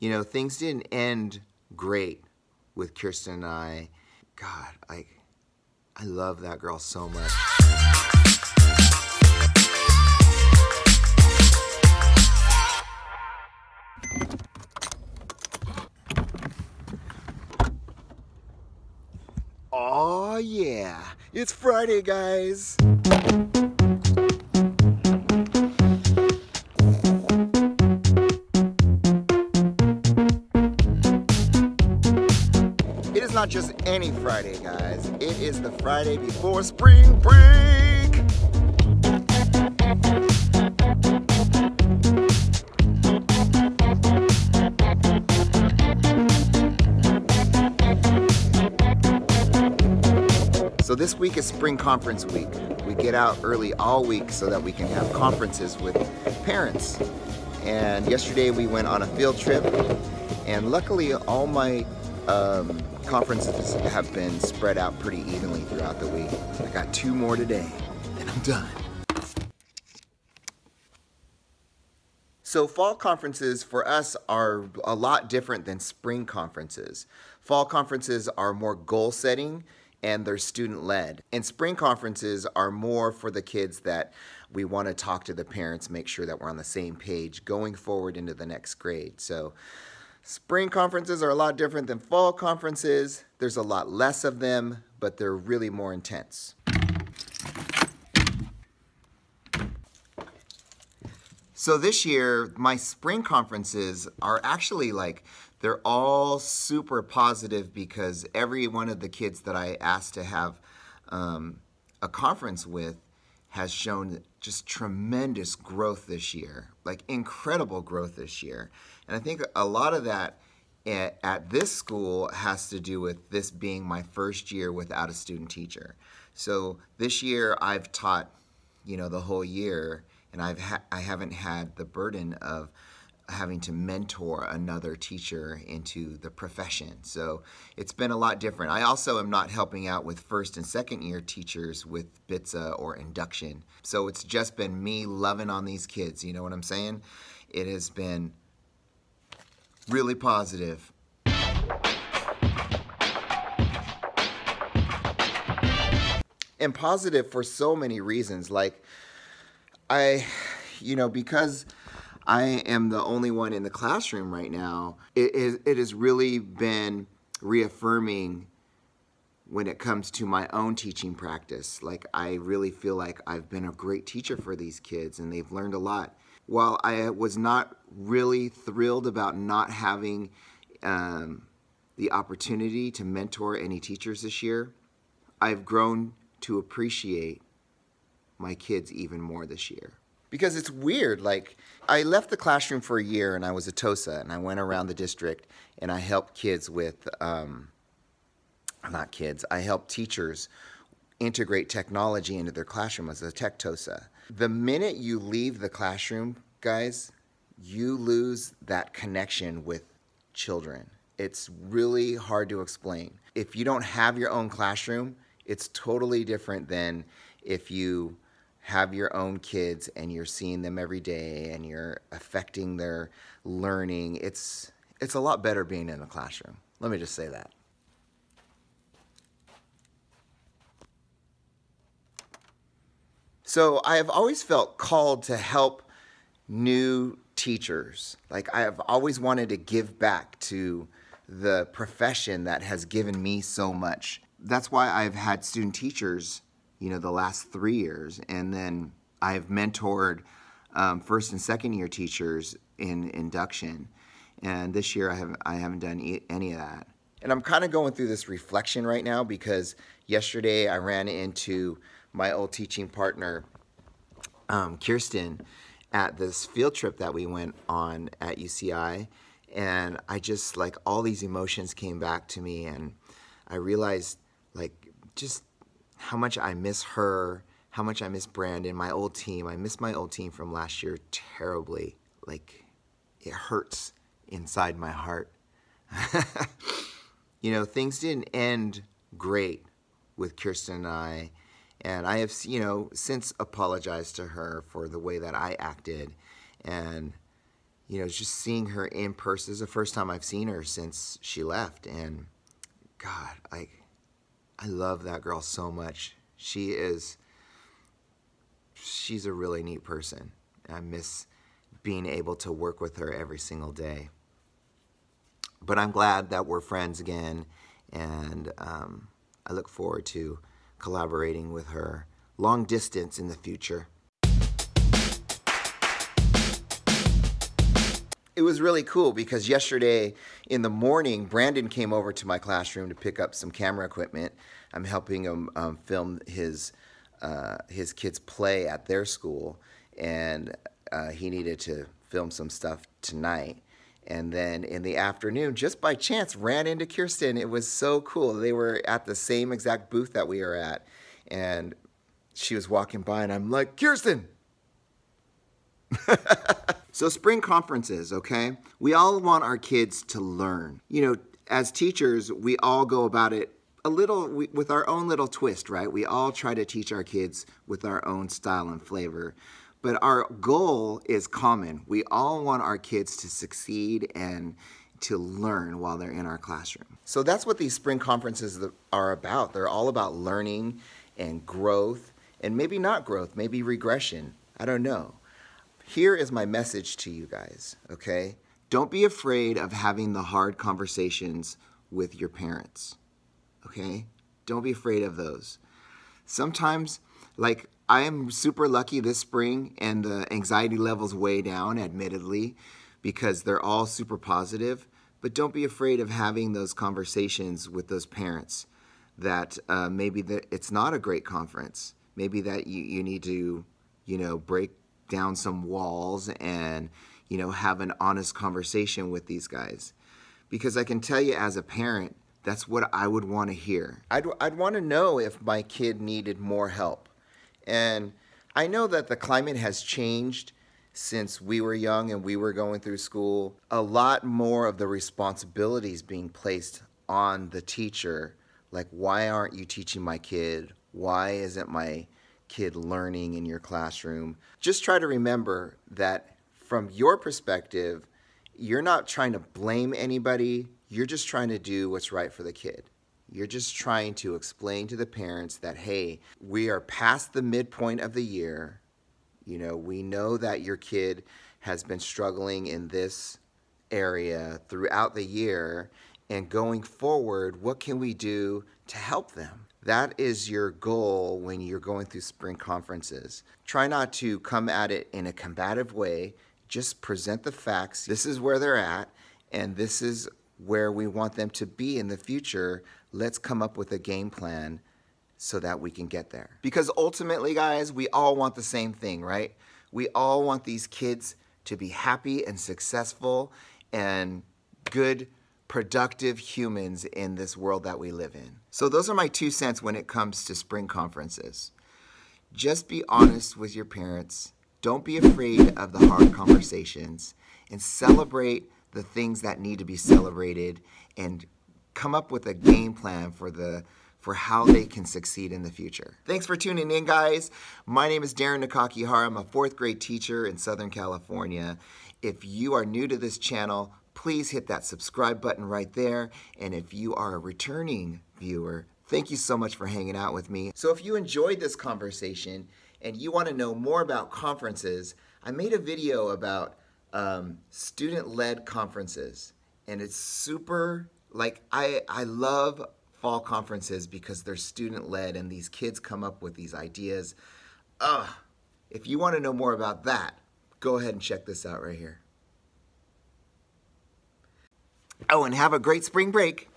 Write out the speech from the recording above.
You know, things didn't end great with Kirsten and I. God, I love that girl so much. Oh yeah, it's Friday, guys. It is not just any Friday, guys. It is the Friday before spring break. So this week is spring conference week. We get out early all week so that we can have conferences with parents. And yesterday we went on a field trip, and luckily all my conferences have been spread out pretty evenly throughout the week. I got 2 more today, and I'm done. So fall conferences for us are a lot different than spring conferences. Fall conferences are more goal setting and they're student-led. And spring conferences are more for the kids that we want to talk to the parents, make sure that we're on the same page going forward into the next grade. So spring conferences are a lot different than fall conferences. There's a lot less of them, but they're really more intense. So this year, my spring conferences are actually they're all super positive because every one of the kids that I asked to have a conference with has shown just tremendous growth this year, like incredible growth this year. And I think a lot of that at this school has to do with this being my first year without a student teacher. So this year I've taught, the whole year, and I haven't had the burden of having to mentor another teacher into the profession. So it's been a lot different. I also am not helping out with first and second year teachers with BITSA or induction. So it's just been me loving on these kids, you know what I'm saying? It has been really positive. And positive for so many reasons. Because I am the only one in the classroom right now, it has really been reaffirming when it comes to my own teaching practice. I really feel like I've been a great teacher for these kids and they've learned a lot. While I was not really thrilled about not having the opportunity to mentor any teachers this year, I've grown to appreciate my kids even more this year. Because it's weird, I left the classroom for a year and I was a TOSA and I went around the district and I helped kids with, I helped teachers integrate technology into their classroom as a tech TOSA. The minute you leave the classroom, guys, you lose that connection with children. It's really hard to explain. If you don't have your own classroom, it's totally different than if you have your own kids and you're seeing them every day and you're affecting their learning. It's a lot better being in the classroom. Let me just say that. So I have always felt called to help new teachers. I have always wanted to give back to the profession that has given me so much. That's why I've had student teachers the last 3 years, and then I've mentored first and second year teachers in induction, and this year I haven't done any of that. And I'm kind of going through this reflection right now because yesterday I ran into my old teaching partner, Kirsten, at this field trip that we went on at UCI, and I just all these emotions came back to me, and I realized just how much I miss her, how much I miss Brandon, my old team. I miss my old team from last year terribly. It hurts inside my heart. Things didn't end great with Kirsten and I, and I have, since apologized to her for the way that I acted, and, just seeing her in person is the first time I've seen her since she left. And God, I love that girl so much. She's a really neat person. I miss being able to work with her every single day. But I'm glad that we're friends again, and I look forward to collaborating with her long distance in the future. It was really cool because yesterday in the morning, Brandon came over to my classroom to pick up some camera equipment. I'm helping him film his kids play at their school, and he needed to film some stuff tonight. And then in the afternoon, just by chance, ran into Kirsten. It was so cool. They were at the same exact booth that we were at, and she was walking by, and I'm like, Kirsten! So spring conferences, okay? We all want our kids to learn. As teachers, we all go about it a little with our own little twist, right? We all try to teach our kids with our own style and flavor. But our goal is common. We all want our kids to succeed and to learn while they're in our classroom. So that's what these spring conferences are about. They're all about learning and growth, and maybe not growth, maybe regression. I don't know. Here is my message to you guys, okay? Don't be afraid of having the hard conversations with your parents, okay? Don't be afraid of those. Sometimes, like, I am super lucky this spring, and the anxiety level's way down, admittedly, because they're all super positive. But don't be afraid of having those conversations with those parents that maybe it's not a great conference. Maybe that you need to, break down some walls and, have an honest conversation with these guys. Because I can tell you as a parent, that's what I would want to hear. I'd want to know if my kid needed more help. And I know that the climate has changed since we were young and we were going through school. A lot more of the responsibilities being placed on the teacher. Like, why aren't you teaching my kid? Why isn't my kid learning in your classroom? Just try to remember that from your perspective, you're not trying to blame anybody. You're just trying to do what's right for the kid. You're just trying to explain to the parents that, hey, we are past the midpoint of the year. We know that your kid has been struggling in this area throughout the year, and going forward, what can we do to help them? That is your goal when you're going through spring conferences. Try not to come at it in a combative way. Just present the facts. This is where they're at, and this is where we want them to be in the future. Let's come up with a game plan so that we can get there. Because ultimately, guys, we all want the same thing, right? We all want these kids to be happy and successful and good, productive humans in this world that we live in. So those are my 2 cents when it comes to spring conferences. Just be honest with your parents. Don't be afraid of the hard conversations, and celebrate the things that need to be celebrated, and come up with a game plan for how they can succeed in the future. Thanks for tuning in, guys. My name is Darin Nakakihara. I'm a 4th grade teacher in Southern California. If you are new to this channel, please hit that subscribe button right there. And if you are a returning viewer, thank you so much for hanging out with me. So if you enjoyed this conversation and you want to know more about conferences, I made a video about student-led conferences. And it's super, I love fall conferences because they're student-led and these kids come up with these ideas. If you want to know more about that, go ahead and check this out right here. Oh, and have a great spring break.